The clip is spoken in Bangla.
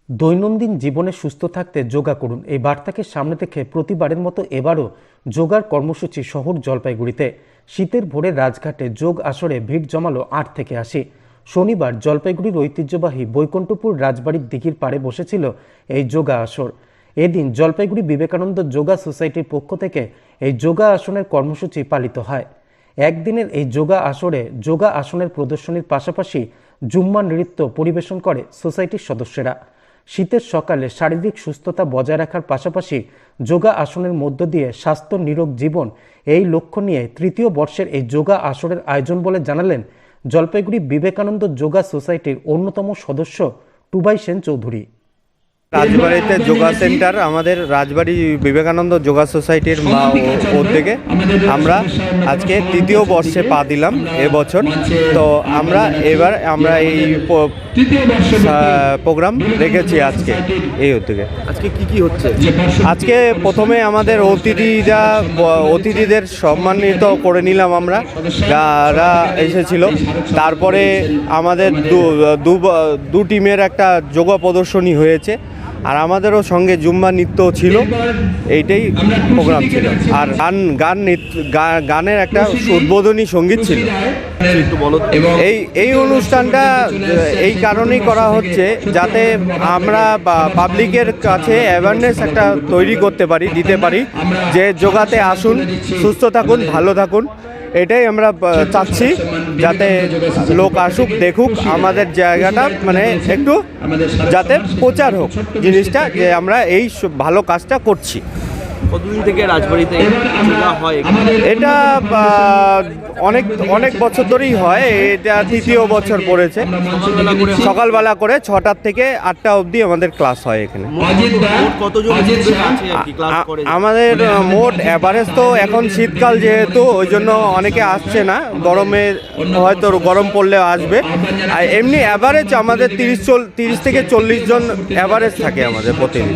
দৈনন্দিন জীবনে সুস্থ থাকতে যোগা করুন, এই বার্তাকে সামনে রেখে প্রতিবারের মতো এবারও যোগার কর্মসূচি শহর জলপাইগুড়িতে। শীতের ভোরে রাজঘাটে যোগ আসরে ভিড় জমালো 8 থেকে 80। শনিবার জলপাইগুড়ির ঐতিহ্যবাহী বৈকুণ্ঠপুর রাজবাড়ির দিঘির পাড়ে বসেছিল এই যোগা আসর। এদিন জলপাইগুড়ি বিবেকানন্দ যোগা সোসাইটির পক্ষ থেকে এই যোগা আসনের কর্মসূচি পালিত হয়। একদিনের এই যোগা আসরে যোগা আসনের প্রদর্শনীর পাশাপাশি জুম্মা নৃত্য পরিবেশন করে সোসাইটির সদস্যরা। শীতের সকালে শারীরিক সুস্থতা বজায় রাখার পাশাপাশি যোগা আসনের মধ্য দিয়ে স্বাস্থ্য নিরোগ জীবন, এই লক্ষ্য নিয়ে তৃতীয় বর্ষের এই যোগা আসরের আয়োজন বলে জানালেন জলপাইগুড়ি বিবেকানন্দ যোগা সোসাইটির অন্যতম সদস্য টুবাই সেন চৌধুরী। রাজবাড়িতে যোগা সেন্টার, আমাদের রাজবাড়ি বিবেকানন্দ যোগা সোসাইটির উদ্যোগে আমরা আজকে তৃতীয় বর্ষে পা দিলাম এবছর। তো আমরা এই প্রোগ্রাম রেখেছি আজকে এই উদ্যোগে। আজকে কি হচ্ছে? আজকে প্রথমে আমাদের অতিথিদের সম্মানিত করে নিলাম আমরা, যারা এসেছিল। তারপরে আমাদের দু টিমের একটা যোগা প্রদর্শনী হয়েছে, আর আমাদেরও সঙ্গে জুম্বা নৃত্য ছিল। এইটাই প্রোগ্রাম ছিল। আর গানের একটা উদ্বোধনী সঙ্গীত ছিল। এই অনুষ্ঠানটা এই কারণেই করা হচ্ছে যাতে আমরা পাবলিকের কাছে অ্যাওয়ারনেস একটা তৈরি দিতে পারি যে যোগাতে আসুন, সুস্থ থাকুন, ভালো থাকুন। এটাই আমরা চাচ্ছি, যাতে লোক আসুক, দেখুক আমাদের জায়গাটা, মানে একটু যাতে প্রচার হোক জিনিসটা, যে আমরা এই ভালো কাজটা করছি। কতদিন থেকে রাজবাড়িতে যোগা হয়? এটা অনেক বছর ধরেই হয়। এটা তৃতীয় বছর পড়েছে। সকালবেলা করে 6টা থেকে 8টা অবধি আমাদের ক্লাস হয় এখানে। আমাদের মোট অ্যাভারেজ, তো এখন শীতকাল যেহেতু, ওই জন্য অনেকে আসছে না। গরমে হয়তো গরম পড়লে আসবে। আর এমনি অ্যাভারেজ আমাদের 30 থেকে 40 জন অ্যাভারেজ থাকে আমাদের প্রতিদিন।